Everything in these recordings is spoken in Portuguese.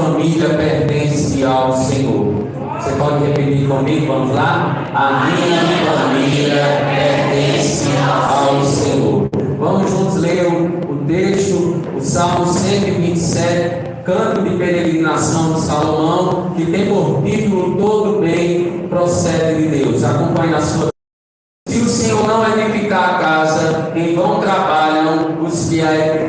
família pertence ao Senhor. Você pode repetir comigo? Vamos lá? A minha família pertence ao Senhor. Vamos juntos ler o texto, o Salmo 127, canto de peregrinação de Salomão, que tem por título: Todo bem procede de Deus. Acompanhe na sua. Se o Senhor não edificar a casa, em vão trabalham os que a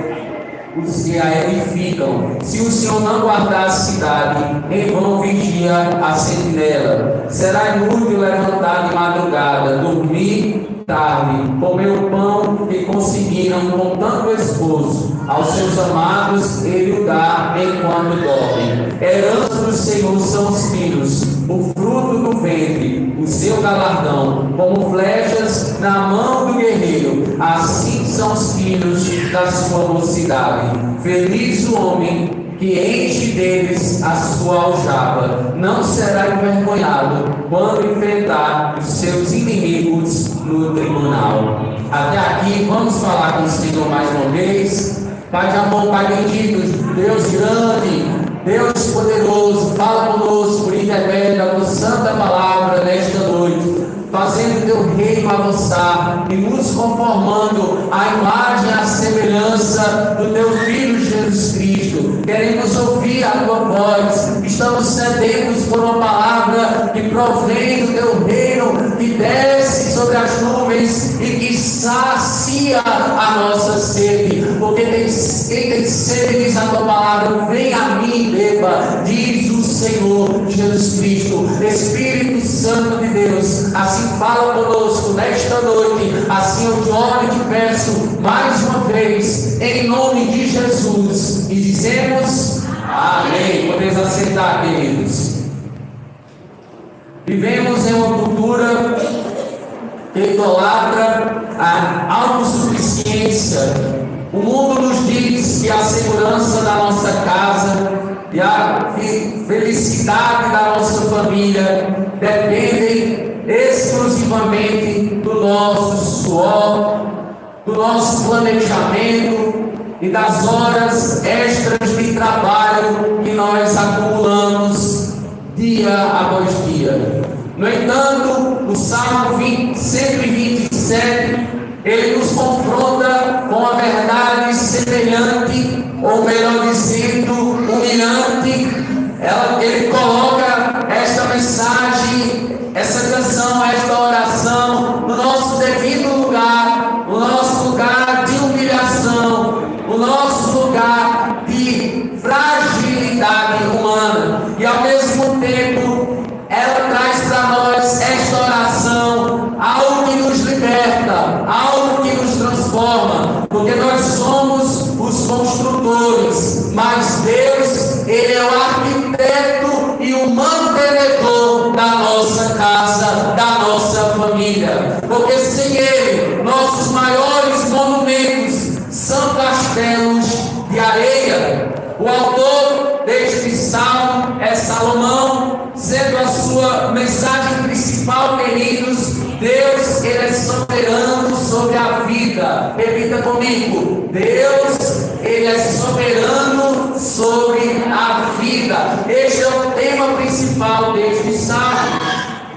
edificam. Se o Senhor não guardar a cidade, em vão vigia a sentinela. Será inútil levantar de madrugada, dormir tarde, comer o pão que conseguiram com tanto esforço. Aos seus amados ele o dá enquanto dorme. Herança do Senhor são os filhos, o fruto do ventre, o seu galardão, como flechas na mão do guerreiro. Assim são os filhos da sua mocidade. Feliz o homem que enche deles a sua aljava. Não será envergonhado quando enfrentar os seus inimigos no tribunal. Até aqui, vamos falar com o Senhor mais uma vez. Pai de amor, Pai bendito, Deus grande, Deus poderoso, fala conosco por intermédio da tua santa palavra nesta noite, fazendo o teu reino avançar e nos conformando à imagem e à semelhança do teu Filho Jesus Cristo. Queremos ouvir a tua voz, estamos sedentos por uma palavra que provém do teu reino, que desce sobre as nuvens e que sacia a nossa sede. Porque quem tem sede, diz a tua palavra, vem a mim e beba, diz o Senhor Jesus Cristo. Espírito Santo de Deus, assim fala conosco nesta noite, assim eu te oro e te peço mais uma vez, em nome de Jesus, e dizemos amém. Podemos assentar, queridos. Vivemos em uma cultura que idolatra a autossuficiência. O mundo nos diz que a segurança da nossa casa e a felicidade da nossa família dependem exclusivamente do nosso suor, do nosso planejamento e das horas extras de trabalho que nós acumulamos dia após dia. No entanto, o Salmo 127, ele nos confronta com a verdade semelhante, ou melhor dizendo, humilhante. Ele coloca esta mensagem, essa canção, esta oração no nosso devido lugar, o nosso lugar de humilhação, o nosso lugar de fragilidade humana. E ao mesmo tempo, ela traz para nós esta oração, algo que nos liberta, algo que nos transforma, porque nós somos os construtores, mas Deus, Ele é o arquiteto e o mantenedor da nossa casa, da nossa família, porque sem Ele, nossos maiores monumentos são castelos de areia. O autor deste salmo é Salomão, sendo a sua mensagem principal, queridos, Deus, Ele é soberano sobre a vida. Repita comigo: Deus, Ele é soberano sobre a vida. Este é o tema principal deste salmo.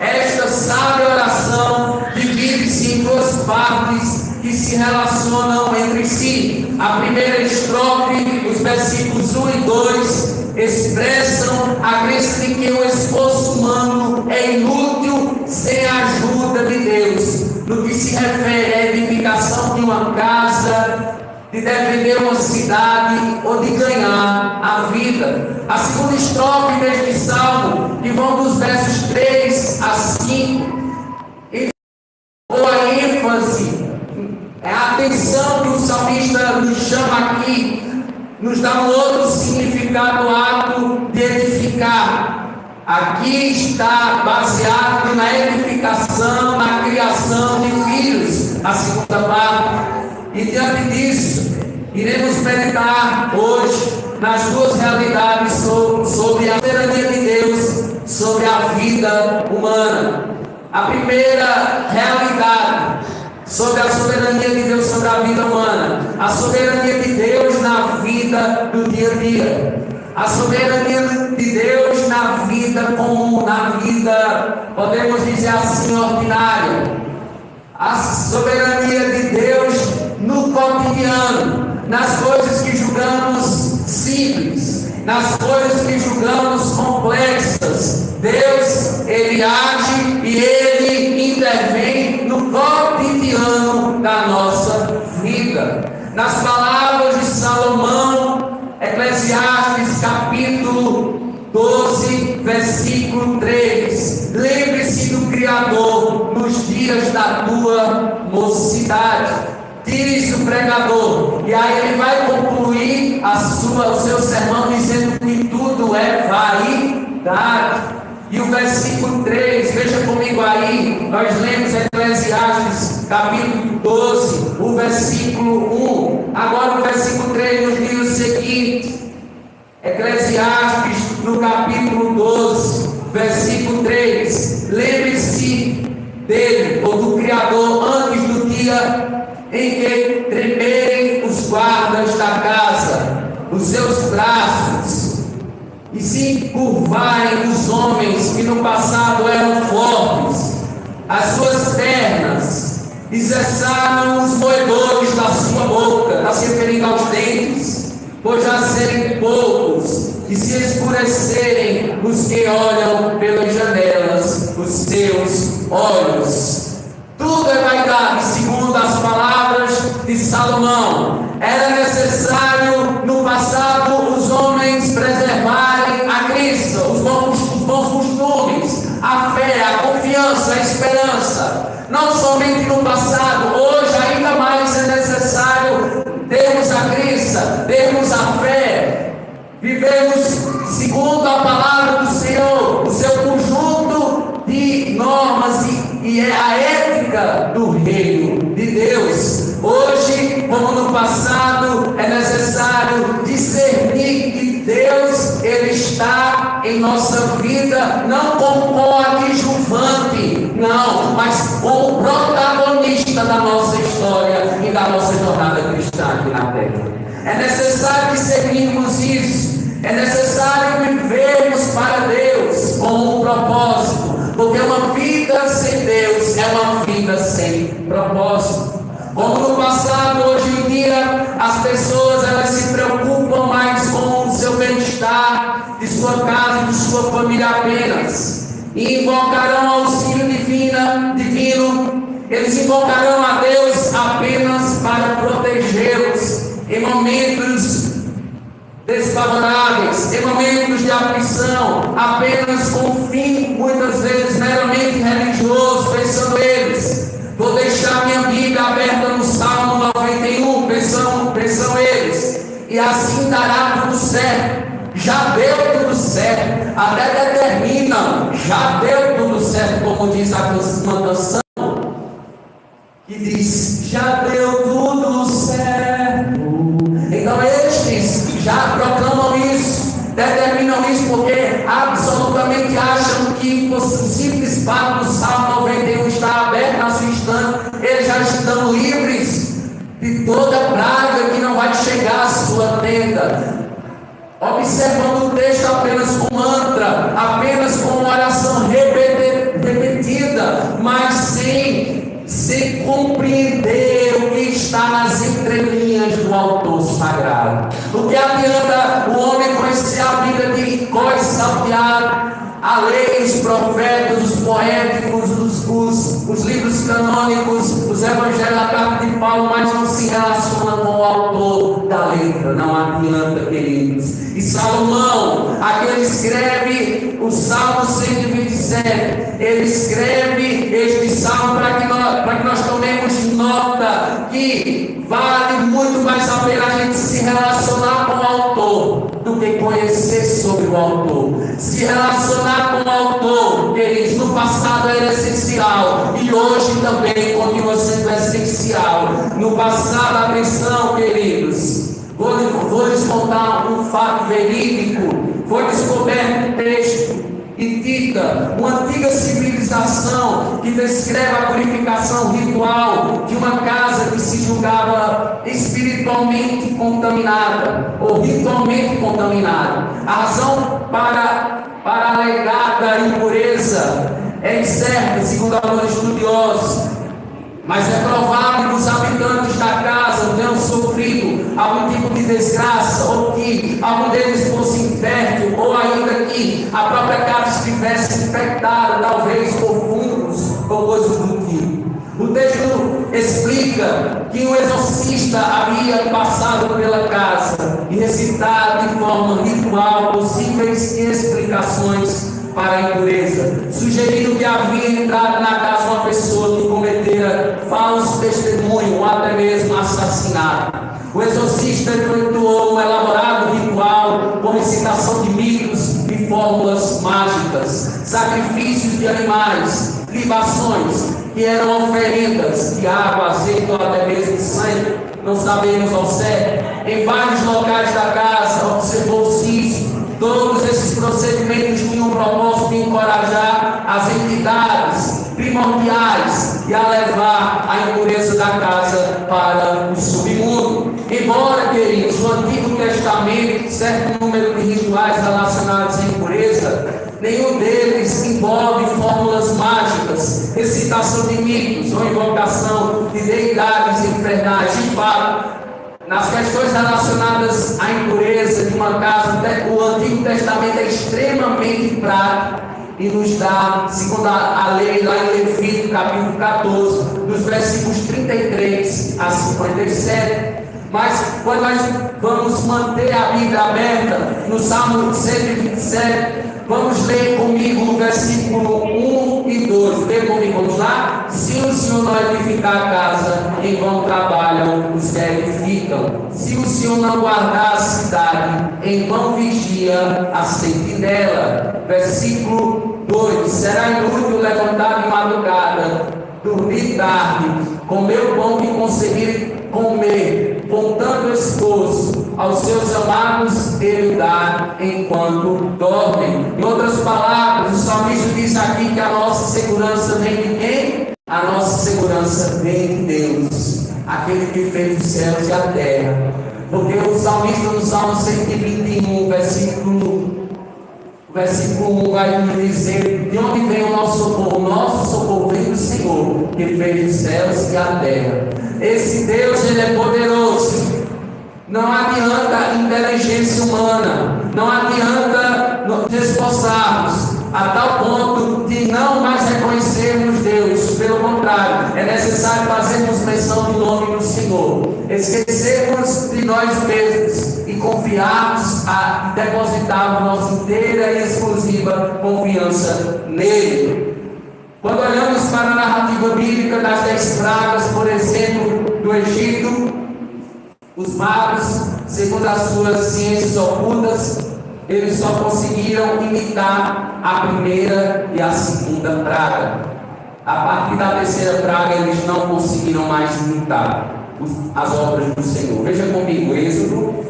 Esta sábia oração divide-se em duas partes que se relacionam entre si. A primeira estrofe, os versículos 1 e 2, expressam a crença de que o esforço humano é inútil sem a ajuda de Deus, no que se refere à edificação de uma casa, de defender uma cidade ou de ganhar a vida. A segunda estrofe deste salmo, que vão dos versos 3 a 5, a ênfase, a atenção que o salmista nos chama aqui, nos dá um outro significado no ato de edificar. Aqui está baseado na edificação, na criação de filhos, a segunda parte. E diante disso, iremos meditar hoje nas duas realidades sobre a soberania de Deus, sobre a vida humana. A primeira realidade sobre a soberania de Deus sobre a vida humana, a soberania de Deus na vida do dia a dia. A soberania de Deus na vida comum, na vida, podemos dizer assim, ordinária. A soberania de Deus no cotidiano, nas coisas que julgamos simples, nas coisas que julgamos complexas. Deus, Ele age e Ele intervém no cotidiano da nossa vida. Nas palavras de Salomão, Eclesiastes capítulo 12, versículo 3: lembre-se do Criador nos dias da tua mocidade, diz o pregador. E aí ele vai concluir o seu sermão dizendo que tudo é vaidade. E o versículo 3, veja comigo aí, nós lemos Eclesiastes capítulo 12, o versículo 1. Agora o versículo 3 nos diz o seguinte: Eclesiastes no capítulo 12, versículo 3: lembre-se dele, ou do Criador, antes do dia em que tremerem os guardas da casa, os seus braços, e se curvarem os homens que no passado eram fortes, as suas pernas, e cessaram os moedores da sua boca, está se referindo aos dentes, por já serem poucos, e se escurecerem os que olham pelas janelas, os seus olhos. Tudo é vaidade, segundo as palavras de Salomão. Era necessário no passado os homens preservarem a crença, os bons costumes, a fé, a confiança, a esperança. Não somente no passado, hoje ainda mais é necessário termos a crença, termos a fé, vivemos segundo a palavra do Senhor, o seu conjunto de normas e é a ética do reino de Deus. Hoje, como no passado, é necessário discernir que Deus, Ele está em nossa vida, não como coadjuvante, não, mas como protagonista da nossa história e da nossa jornada cristã aqui na terra. É necessário discernirmos isso. É necessário vivermos para Deus com um propósito, porque uma vida sem Deus é uma vida sem propósito. Como no passado, hoje em dia, as pessoas elas se preocupam mais com o seu bem-estar, de sua casa, de sua família apenas, e invocarão auxílio divino, eles invocarão a Deus apenas para protegê-los em momentos desfavoráveis, em momentos de aflição, apenas com um fim, muitas vezes meramente religioso, pensando eles. Vou deixar minha Bíblia aberta no Salmo 91, pensam eles, e assim dará tudo certo. Já deu tudo certo, até determinam, já deu tudo certo, como diz uma canção, que diz, já deu tudo certo. Então estes já proclamam isso, determinam isso, porque absolutamente acham que o simples fato do Salmo 91 estar aberto na sua estante, eles já estão livres de toda praga que não vai chegar à sua tenda. Observando o texto apenas com mantra, apenas com oração repetida, mas sem compreender o que está nas entrelinhas do autor sagrado. O que adianta o homem conhecer a Bíblia de cor e salteado, a lei, os profetas, os poéticos, os livros canônicos, os evangelhos, a carta de Paulo, mas não se relaciona com o autor da letra? Não adianta, queridos. E Salomão, aquele escreve o Salmo 127, ele escreve este salmo para que nós tomemos nota que vale muito mais a pena a gente se relacionar com o autor do que conhecer sobre o autor. Se relacionar com o autor, queridos, no passado era essencial e hoje também continua sendo essencial. No passado, atenção, queridos, vou lhes contar um fato verídico. Foi descoberto um texto e dita uma antiga civilização que descreve a purificação ritual de uma casa que se julgava espiritual espiritualmente contaminada ou ritualmente contaminada. A razão para a alegada impureza é incerta, segundo alguns estudiosos, mas é provável que os habitantes da casa tenham sofrido algum tipo de desgraça, ou que algum deles fosse infértil, ou ainda que a própria casa estivesse infectada, talvez por fungos ou coisas do tipo. O texto explica que um exorcista havia passado pela casa e recitado de forma ritual possíveis explicações para a impureza, sugerindo que havia entrado na casa uma pessoa que cometera falso testemunho ou até mesmo assassinato. O exorcista efetuou um elaborado ritual com recitação de mitos e fórmulas mágicas, sacrifícios de animais, libações, que eram oferendas de água, azeite ou até mesmo sangue, não sabemos ao certo. Em vários locais da casa observou-se isso. Todos esses procedimentos tinham o propósito de encorajar as entidades primordiais e a levar a impureza da casa para o submundo. Embora, queridos, no Antigo Testamento, certo número de rituais relacionados à impureza, nenhum deles envolve fórmulas mágicas, recitação de mitos ou invocação de deidades infernais. De fato, nas questões relacionadas à impureza de uma casa, o Antigo Testamento é extremamente prático e nos dá, segundo a lei lá em Levítico, capítulo 14, dos versículos 33 a 57. Mas quando nós vamos manter a Bíblia aberta, no Salmo 127, vamos ler comigo o versículo 1 e 2. Lê comigo, vamos lá? Se o Senhor não edificar a casa, em vão trabalham os que edificam. Se o Senhor não guardar a cidade, em vão vigia a sentinela. Versículo 2: será inútil levantar de madrugada, dormir tarde, comer o pão que conseguir comer, com tanto esforço. Aos seus amados ele dá enquanto dormem. Em outras palavras, o salmista diz aqui que a nossa segurança vem de quem? A nossa segurança vem de Deus, aquele que fez os céus e a terra. Porque o salmista no Salmo 121, versículo 1 vai nos dizer de onde vem o nosso socorro. O nosso socorro vem do Senhor, que fez os céus e a terra. Esse Deus, ele é poderoso. Não adianta inteligência humana, não adianta nos esforçarmos a tal ponto de não mais reconhecermos Deus. Pelo contrário, é necessário fazermos menção do nome do Senhor, esquecermos de nós mesmos e confiarmos e depositarmos nossa inteira e exclusiva confiança nele. Quando olhamos para a narrativa bíblica das 10 pragas, por exemplo, do Egito, os magos, segundo as suas ciências ocultas, eles só conseguiram imitar a primeira e a segunda praga. A partir da terceira praga, eles não conseguiram mais imitar as obras do Senhor. Veja comigo, Êxodo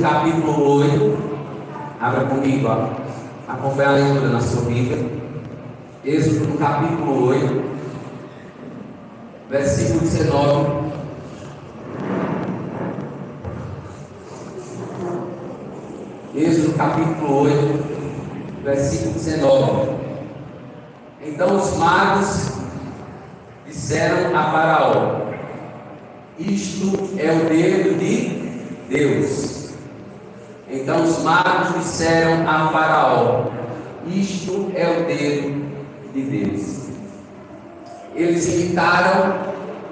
capítulo 8. Abra comigo, acompanhe a leitura na sua Bíblia. Êxodo capítulo 8, versículo 19. Êxodo capítulo 8, versículo 19. Então os magos disseram a Faraó: isto é o dedo de Deus. Então os magos disseram a Faraó: isto é o dedo de Deus. Eles imitaram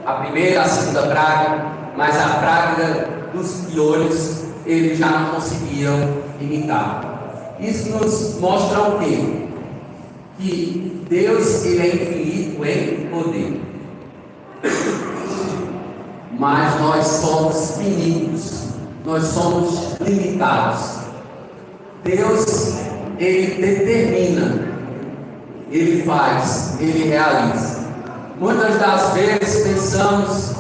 a primeira e a segunda praga, mas a praga dos piolhos eles já não conseguiram imitar. Isso nos mostra o quê? Que Deus, ele é infinito em poder, mas nós somos finitos, nós somos limitados. Deus, ele determina, ele faz, ele realiza. Muitas das vezes pensamos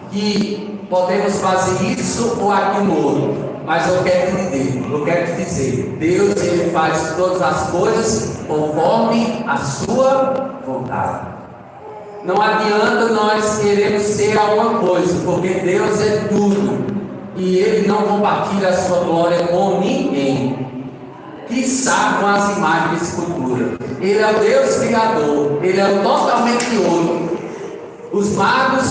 que podemos fazer isso ou aquilo outro, mas eu quero te dizer, Deus ele faz todas as coisas conforme a sua vontade. Não adianta nós queremos ser alguma coisa, porque Deus é tudo e Ele não compartilha a sua glória com ninguém, quiçá com as imagens de escultura. Ele é o Deus Criador, Ele é o totalmente ouro. Os magos,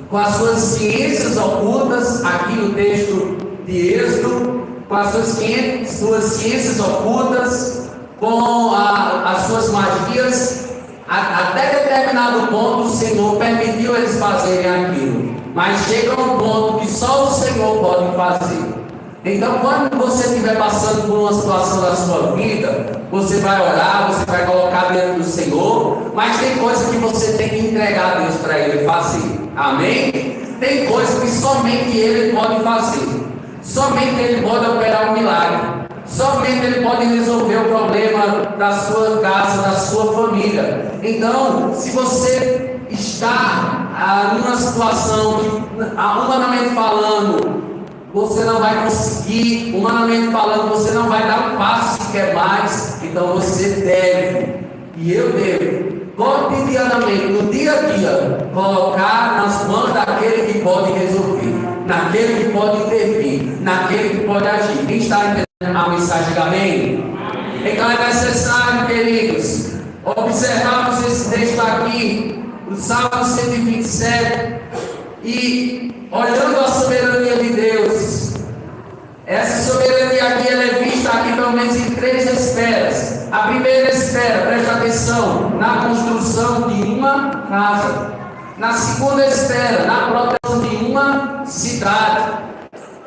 com as suas ciências ocultas, aqui no texto de Êxodo, com as suas ciências ocultas, com as suas magias, até determinado ponto o Senhor permitiu eles fazerem aquilo, mas chega um ponto que só o Senhor pode fazer. Então, quando você estiver passando por uma situação da sua vida, você vai orar, você vai colocar diante do Senhor, mas tem coisa que você tem que entregar a Deus para Ele fazer. Amém? Tem coisa que somente Ele pode fazer. Somente Ele pode operar um milagre. Somente Ele pode resolver o problema da sua casa, da sua família. Então, se você está numa situação que, humanamente falando, você não vai conseguir, humanamente falando, você não vai dar um passo que quer mais, então você deve, e eu devo, cotidianamente, no dia a dia, colocar nas mãos daquele que pode resolver, naquele que pode intervir, naquele que pode agir. Quem está entendendo a mensagem? Amém? Então é necessário, queridos, observarmos esse texto aqui, o Salmo 127, e olhando a soberania de Deus, essa soberania aqui ela é vista aqui pelo menos em 3 esferas. A primeira esfera, presta atenção, na construção de uma casa. Na segunda esfera, na proteção de uma cidade.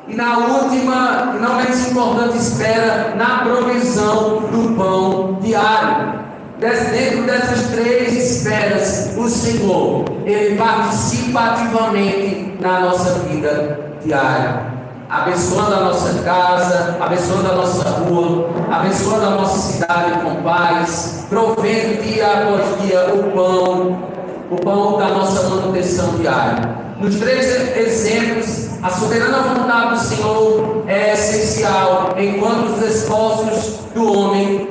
E na última, e não menos importante esfera, na provisão do pão diário. Dentro dessas 3 esferas, o Senhor, Ele participa ativamente na nossa vida diária, abençoando a nossa casa, abençoando a nossa rua, abençoando a nossa cidade com paz, provendo dia após dia o pão da nossa manutenção diária. Nos 3 exemplos, a soberana vontade do Senhor é essencial, enquanto os esforços do homem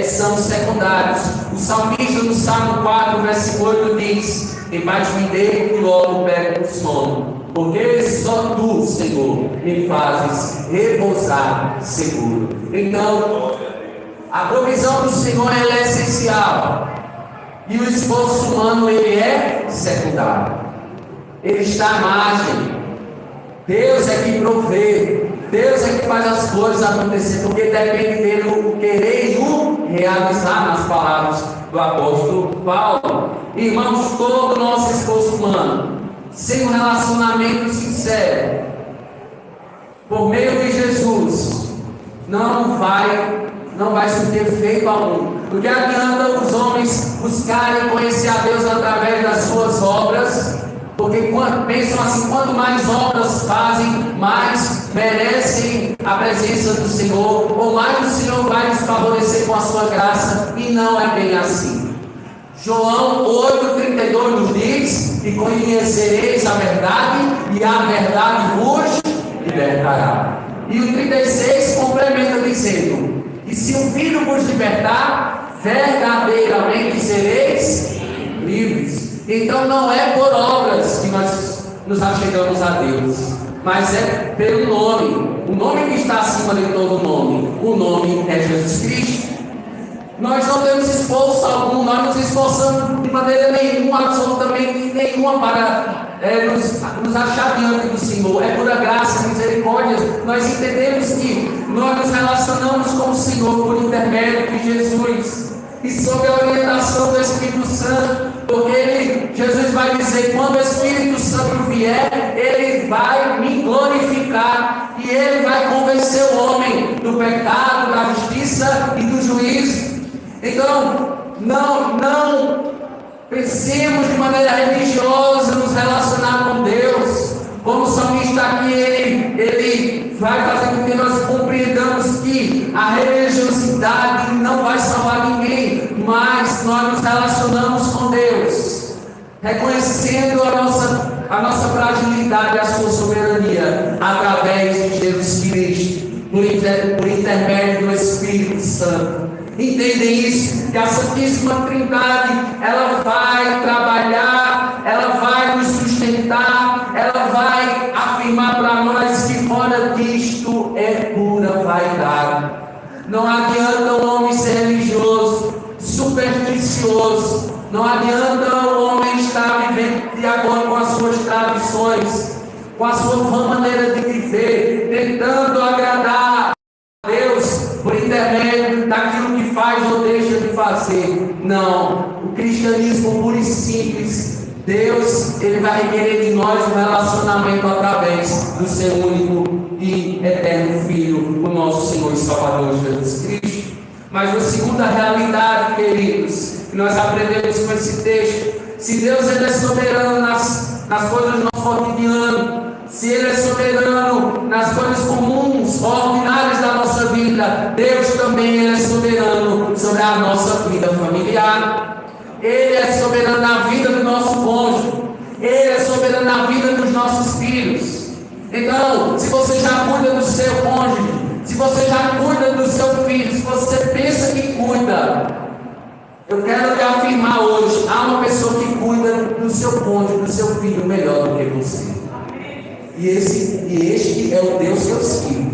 são secundários. O salmista no Salmo 4, versículo 8 diz: em paz me deito e logo pego o sono, porque só tu, Senhor, me fazes repousar seguro. Então, a provisão do Senhor ela é essencial, e o esforço humano ele é secundário, ele está à margem. Deus é que provê, Deus é que faz as coisas acontecer, porque depende dele o querer e o realizar, nas palavras do apóstolo Paulo. Irmãos, todo o nosso esforço humano, sem um relacionamento sincero, por meio de Jesus, não vai surtir efeito algum. Porque adianta os homens buscarem conhecer a Deus através das suas obras, porque pensam assim, quanto mais obras fazem, mais merecem a presença do Senhor, ou mais o Senhor vai nos favorecer com a sua graça, e não é bem assim. João 8,32 nos diz: e conhecereis a verdade, e a verdade vos libertará. E o 36 complementa dizendo: e se o Filho vos libertar, verdadeiramente sereis livres. Então não é por obras que nós nos achegamos a Deus, mas é pelo nome, o nome que está acima de todo nome. O nome é Jesus Cristo. Nós não temos esforço algum, nós nos esforçamos de maneira nenhuma, absolutamente nenhuma, para nos achar diante do Senhor. É pura graça, misericórdia. Nós entendemos que nós nos relacionamos com o Senhor por intermédio de Jesus e sob a orientação do Espírito Santo, porque Jesus vai dizer: quando o Espírito Santo vier, Ele vai me glorificar e Ele vai convencer o homem do pecado, da justiça e do juízo. Então, não pensemos de maneira religiosa nos relacionar com Deus. Como o salmista aqui, ele vai fazer com que nós compreendamos que a religiosidade não vai salvar ninguém, mas nós nos relacionamos com Deus, reconhecendo a nossa fragilidade e a sua soberania através de Jesus Cristo. por intermédio do Espírito Santo. Entendem isso? Que a Santíssima Trindade, ela vai trabalhar, ela vai nos sustentar, ela vai afirmar para nós que fora disto é pura vaidade. Não adianta o homem ser religioso, supersticioso, não adianta o homem estar vivendo de acordo com as suas tradições, com a sua maneira de viver, tentando agradar a Deus por intermédio daquilo que faz ou deixa de fazer. Não, o cristianismo puro e simples, Deus, Ele vai requerer de nós um relacionamento através do seu único e eterno Filho, o nosso Senhor e Salvador Jesus Cristo. Mas a segunda realidade, queridos, que nós aprendemos com esse texto, se Deus Ele é soberano nas coisas do nosso cotidiano, se Ele é soberano nas coisas comuns, ordinárias da nossa vida, Deus também Ele é soberano sobre a nossa vida familiar. Ele é soberano na vida do nosso cônjuge, Ele é soberano na vida dos nossos filhos. Então, se você já cuida do seu cônjuge, se você já cuida do seu filho, se você pensa que cuida, eu quero lhe afirmar hoje, há uma pessoa que cuida do seu cônjuge, do seu filho melhor do que você. E este é o Deus que eu sigo,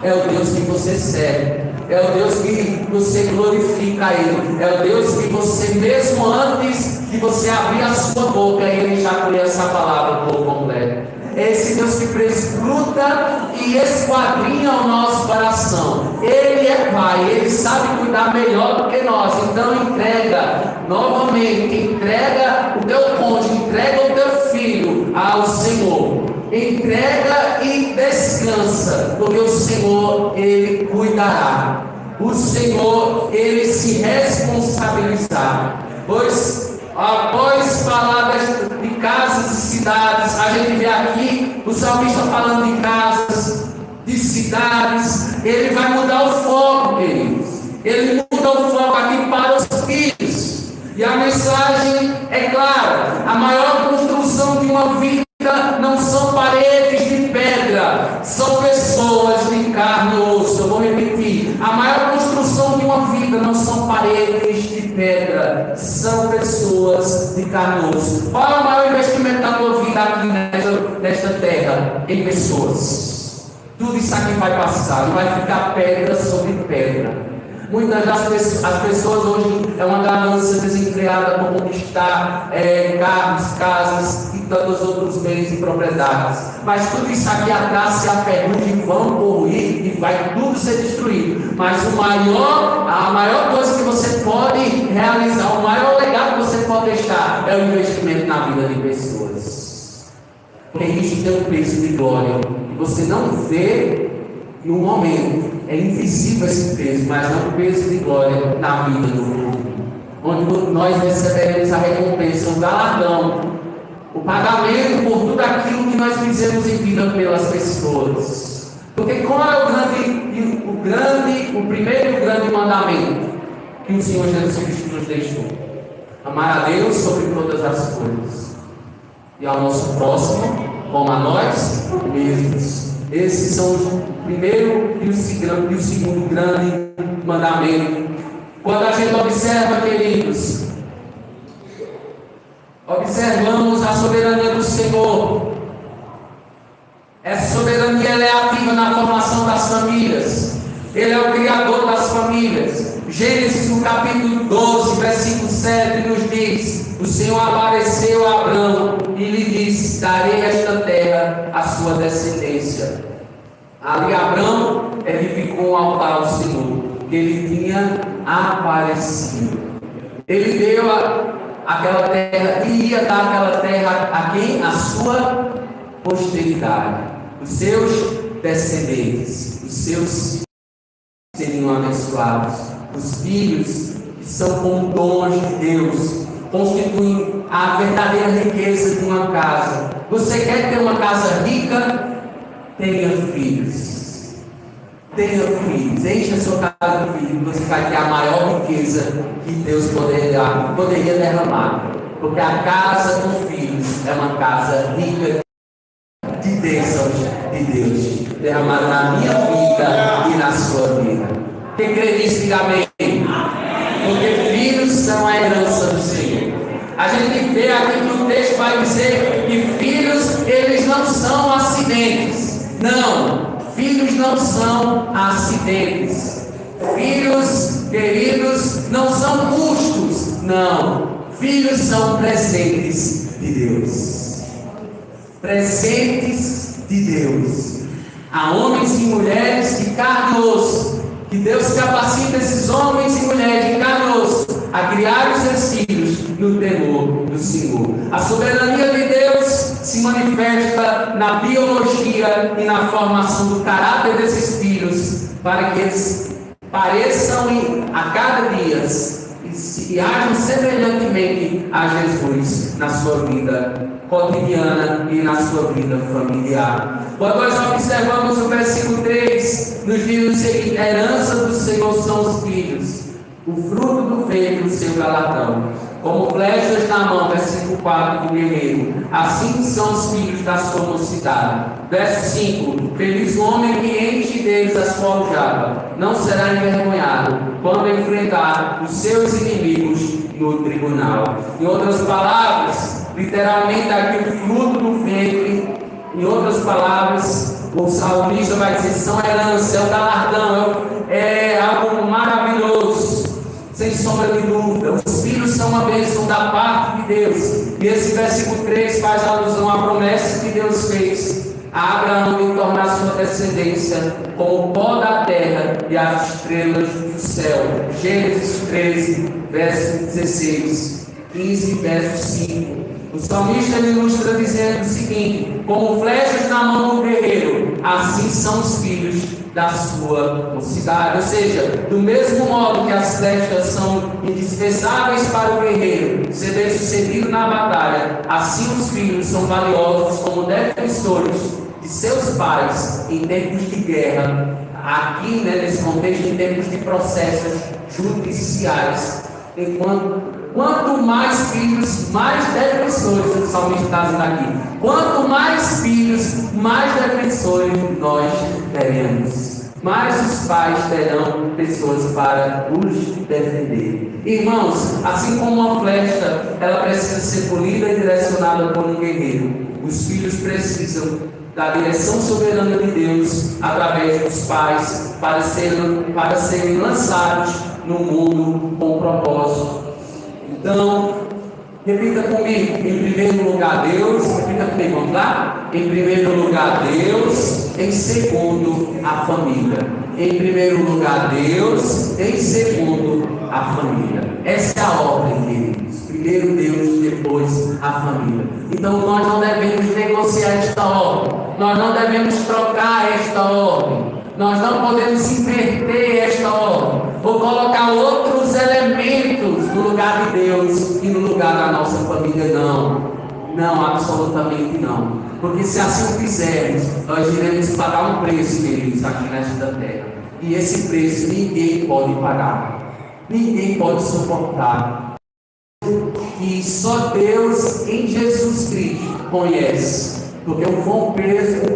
é o Deus que você serve, é o Deus que você glorifica a Ele, é o Deus que você, mesmo antes de você abrir a sua boca, Ele já conhece a palavra por completo. É esse Deus que prescruta e esquadrinha o nosso coração. Ele é Pai, Ele sabe cuidar melhor do que nós. Então entrega novamente, entrega o teu cônjuge, entrega o teu filho ao Senhor. Entrega e descansa, porque o Senhor, Ele cuidará. O Senhor, Ele se responsabilizará. Pois, após falar de casas e cidades, a gente vê aqui o salmista falando de casas, de cidades. Ele vai mudar o foco, queridos. Ele muda o foco aqui para os filhos. E a mensagem é clara: a maior construção de uma vida não são paredes de pedra, são pessoas de carne e osso. Eu vou repetir: a maior construção de uma vida não são paredes de pedra, são pessoas de carne e osso. Qual é o maior investimento da tua vida aqui nesta terra? Em pessoas. Tudo isso aqui vai passar, não vai ficar pedra sobre pedra. Muitas das pessoas hoje é uma ganância desenfreada por conquistar carros, casas e tantos outros bens e propriedades. Mas tudo isso aqui a traça e a ferrugem vão corroer e vai tudo ser destruído. Mas a maior coisa que você pode realizar, o maior legado que você pode deixar é o investimento na vida de pessoas. Porque isso tem um preço de glória e você não vê no momento. É invisível esse peso, mas não o peso de glória na vida do povo, onde nós receberemos a recompensa, o galardão, o pagamento por tudo aquilo que nós fizemos em vida pelas pessoas. Porque qual é o primeiro e grande mandamento que o Senhor Jesus Cristo nos deixou? Amar a Deus sobre todas as coisas e ao nosso próximo como a nós mesmos. Esses são o primeiro e o segundo grande mandamento. Quando a gente observa, queridos, observamos a soberania do Senhor. Essa soberania ela é ativa na formação das famílias. Ele é o Criador das famílias. Gênesis, no capítulo 12, versículo 7, nos diz: o Senhor apareceu a Abrão e lhe disse: darei esta terra à sua descendência. Ali Abrão edificou um altar ao Senhor, que ele tinha aparecido. Ele deu aquela terra, e ia dar aquela terra a quem? A sua posteridade, os seus descendentes, os seus seriam abençoados. Os filhos, que são como dons de Deus, constituem a verdadeira riqueza de uma casa. Você quer ter uma casa rica? Tenha filhos. Tenha filhos. Encha a sua casa de filhos. Você vai ter a maior riqueza que Deus poderia derramar. Porque a casa com filhos é uma casa rica de bênçãos de Deus, derramada na minha vida e sua vida. Quem crê nisso, diga amém. Porque filhos são a herança do Senhor. A gente vê aqui que o texto vai dizer que filhos, eles não são acidentes. Não, filhos não são acidentes. Filhos, queridos, não são custos. Não, filhos são presentes de Deus. Presentes de Deus. Há homens e mulheres de carne e osso, que Deus capacita esses homens e mulheres de carne e osso a criar os seus filhos no temor do Senhor. A soberania de Deus se manifesta na biologia e na formação do caráter desses filhos, para que eles pareçam a cada dia e ajam semelhantemente a Jesus na sua vida cotidiana e na sua vida familiar. Quando nós observamos o versículo 3, nos diz o seguinte: a herança do Senhor são os filhos, o fruto do ventre do seu galardão, como flechas na mão, versículo 4 do guerreiro, assim são os filhos da sua mocidade. Verso 5: feliz o homem que enche deles a sua aljava, não será envergonhado quando enfrentar os seus inimigos no tribunal. Em outras palavras, literalmente aqui o fruto do ventre, em outras palavras, o salmista vai dizer, são herança, é o galardão, é algo maravilhoso, sem sombra de dúvida. Os filhos são uma bênção da parte de Deus. E esse versículo 3 faz alusão à promessa que Deus fez a Abraão de tornar sua descendência como o pó da terra e as estrelas do céu. Gênesis 13, verso 16, 15, verso 5. O salmista ilustra dizendo o seguinte: como flechas na mão do guerreiro, assim são os filhos da sua mocidade. Ou seja, do mesmo modo que as flechas são indispensáveis para o guerreiro ser bem sucedido na batalha, assim os filhos são valiosos como defensores de seus pais em tempos de guerra. Aqui, nesse contexto, em tempos de processos judiciais. Quanto mais filhos, mais defensores, o salmista está dizendo aqui. Quanto mais filhos, mais defensores nós teremos. Mais os pais terão pessoas para os defender. Irmãos, assim como uma flecha, ela precisa ser polida e direcionada por um guerreiro. Os filhos precisam da direção soberana de Deus através dos pais para serem lançados no mundo com propósito. Então, repita comigo: em primeiro lugar Deus, repita comigo, vamos lá? Em primeiro lugar Deus, em segundo a família. Em primeiro lugar Deus, em segundo a família. Essa é a ordem, queridos. Primeiro Deus, depois a família. Então nós não devemos negociar esta ordem. Nós não devemos trocar esta ordem. Nós não podemos inverter esta ordem ou colocar outros elementos no lugar de Deus e no lugar da nossa família. Não, absolutamente não. Porque se assim o fizermos, nós iremos pagar um preço, queridos, aqui nesta terra. E esse preço ninguém pode pagar. Ninguém pode suportar. E só Deus em Jesus Cristo conhece. Porque foi o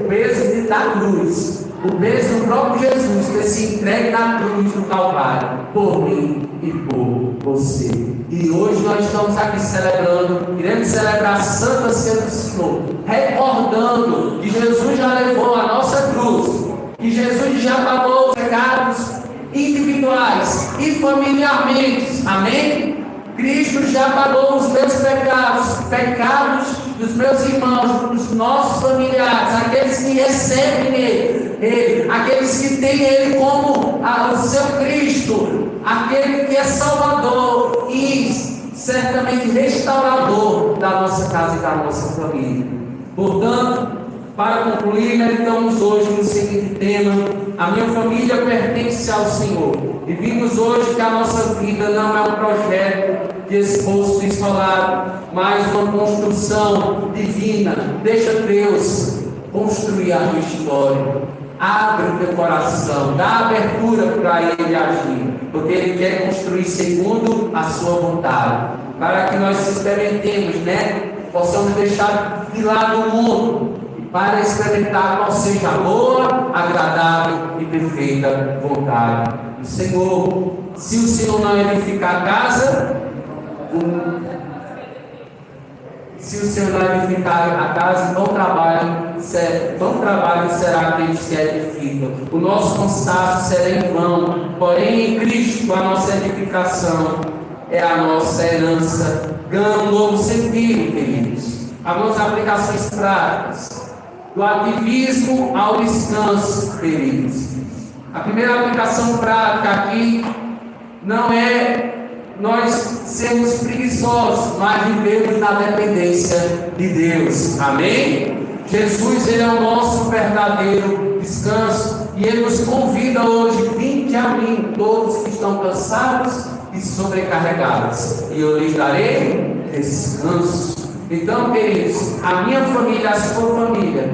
peso da cruz. O peso do próprio Jesus ter se entregue na cruz do Calvário por mim e por você. E hoje nós estamos aqui celebrando, queremos celebrar a Santa Ceia do Senhor, recordando que Jesus já levou a nossa cruz, que Jesus já pagou os pecados individuais e familiarmente. Amém? Cristo já pagou os meus pecados dos meus irmãos, dos nossos familiares, aqueles que recebem Ele, aqueles que têm Ele como o seu Cristo, aquele que é Salvador e certamente restaurador da nossa casa e da nossa família. Portanto, para concluir, meditamos hoje no seguinte tema: a minha família pertence ao Senhor. E vimos hoje que a nossa vida não é um projeto de esforço isolado, mas uma construção divina. Deixa Deus construir a tua história. Abre o teu coração, dá abertura para Ele agir, porque Ele quer construir segundo a sua vontade, para que nós experimentemos, possamos deixar de lado o mundo para experimentar qual seja a boa, agradável e perfeita vontade do Senhor. Se o Senhor não edificar a casa, então trabalho será aqueles que edificam. O nosso cansaço será em vão, porém em Cristo a nossa edificação é a nossa herança. Ganha um novo sentido, queridos. Algumas aplicações práticas. Do ativismo ao descanso, queridos. A primeira aplicação prática aqui não é nós sermos preguiçosos, mas vivemos na dependência de Deus. Amém? Jesus, Ele é o nosso verdadeiro descanso e Ele nos convida hoje: vinde a mim, todos que estão cansados e sobrecarregados, e eu lhes darei descanso. Então, queridos, a minha família, a sua família,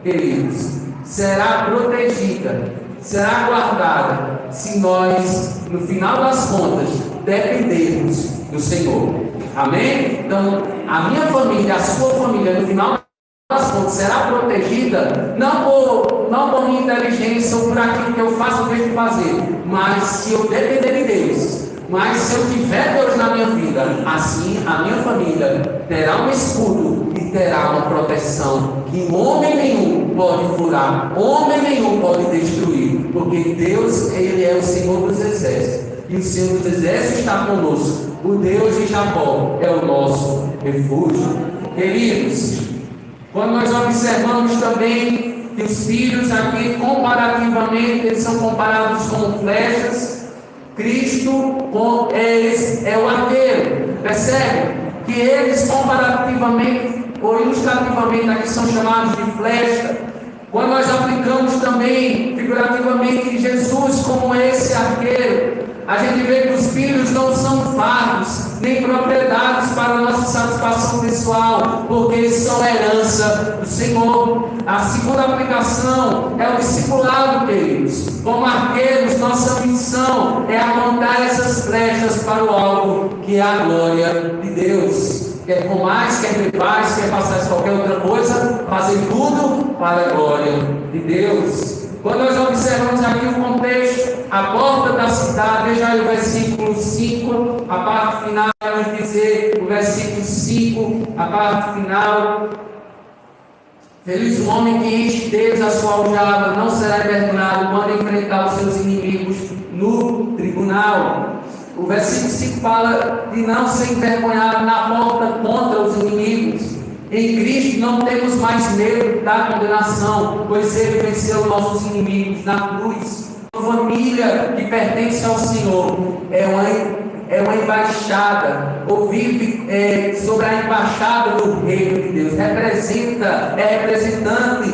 queridos, será protegida, será guardada, se nós, no final das contas, dependermos do Senhor. Amém? Então, a minha família, a sua família, no final das contas, será protegida, não por minha inteligência ou por aquilo que eu faço ou deixo de fazer, mas se eu depender de Deus. Mas se eu tiver Deus na minha vida, assim a minha família terá um escudo e terá uma proteção que homem nenhum pode furar, homem nenhum pode destruir, porque Deus, Ele é o Senhor dos exércitos, e o Senhor dos exércitos está conosco. O Deus de Jacó é o nosso refúgio. Queridos, quando nós observamos também que os filhos aqui, comparativamente, eles são comparados com flechas, Cristo é o arqueiro. Percebe? Que eles comparativamente ou ilustrativamente aqui são chamados de flecha. Quando nós aplicamos também figurativamente Jesus como esse arqueiro, a gente vê que os filhos não são fardos, nem propriedades para a nossa satisfação pessoal, porque eles são herança do Senhor. A segunda aplicação é o discipulado, queridos. Como arqueiros, nossa missão é apontar essas flechas para o alvo, que é a glória de Deus. Quer comais, quer bebais, quer passar qualquer outra coisa, fazer tudo para a glória de Deus. Quando nós observamos aqui o contexto, a porta da cidade, veja aí o versículo 5, a parte final, vamos dizer, o versículo 5, a parte final: feliz o homem que enche deles a sua aljava, não será envergonhado quando enfrentar os seus inimigos no tribunal. O versículo 5 fala de não ser envergonhado na porta contra os inimigos. Em Cristo não temos mais medo da condenação, pois Ele venceu nossos inimigos na cruz. A família que pertence ao Senhor é uma embaixada, ou vive sobre a embaixada do reino de Deus. É representante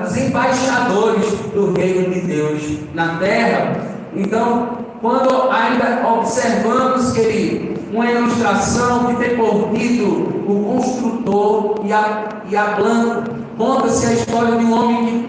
dos embaixadores do reino de Deus na terra. Então, quando ainda observamos, querido, uma ilustração que tem por título o construtor e a planta, conta-se a história de um homem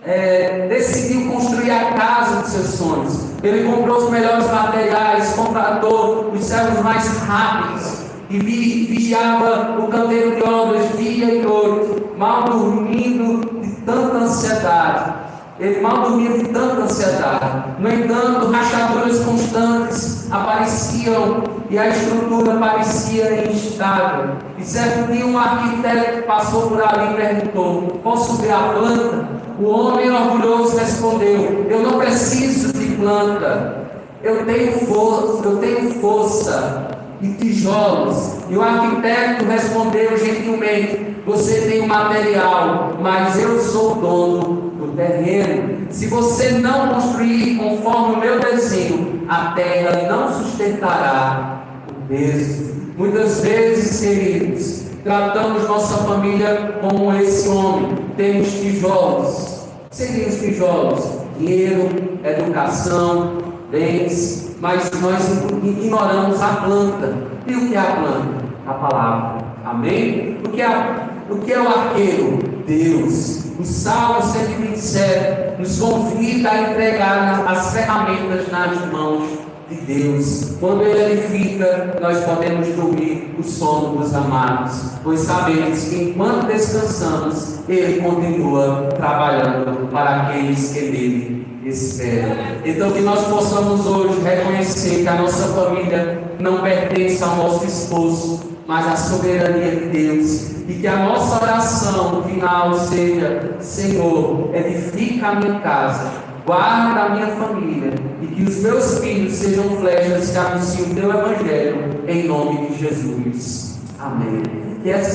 que decidiu construir a casa dos seus sonhos. Ele comprou os melhores materiais, contratou os servos mais rápidos e vigiava o canteiro de obras dia e noite, mal dormindo de tanta ansiedade. Ele mal dormia de tanta ansiedade. No entanto, rachaduras constantes apareciam e a estrutura parecia instável. E certo dia um arquiteto passou por ali e perguntou: posso ver a planta? O homem orgulhoso respondeu: eu não preciso de planta, eu tenho força e tijolos. E o arquiteto respondeu gentilmente: você tem o material, mas eu sou o dono do terreno. Se você não construir conforme o meu desenho, a terra não sustentará o peso. Muitas vezes, queridos, tratamos nossa família como esse homem. Temos tijolos. O que seriam os tijolos? Dinheiro, educação, bens, mas nós ignoramos a planta. E o que é a planta? A palavra. Amém? O que é o arqueiro? Deus. O Salmo 127 nos convida a entregar as ferramentas nas mãos de Deus. Quando Ele edifica, nós podemos dormir o sono dos amados, pois sabemos que enquanto descansamos, Ele continua trabalhando para aqueles que nele esperam. Então que nós possamos hoje reconhecer que a nossa família não pertence ao nosso esforço, mas à soberania de Deus, e que a nossa oração no final seja: Senhor, edifica a minha casa, guarda a minha família, e que os meus filhos sejam flechas que anunciam o teu evangelho, em nome de Jesus. Amém. Que essa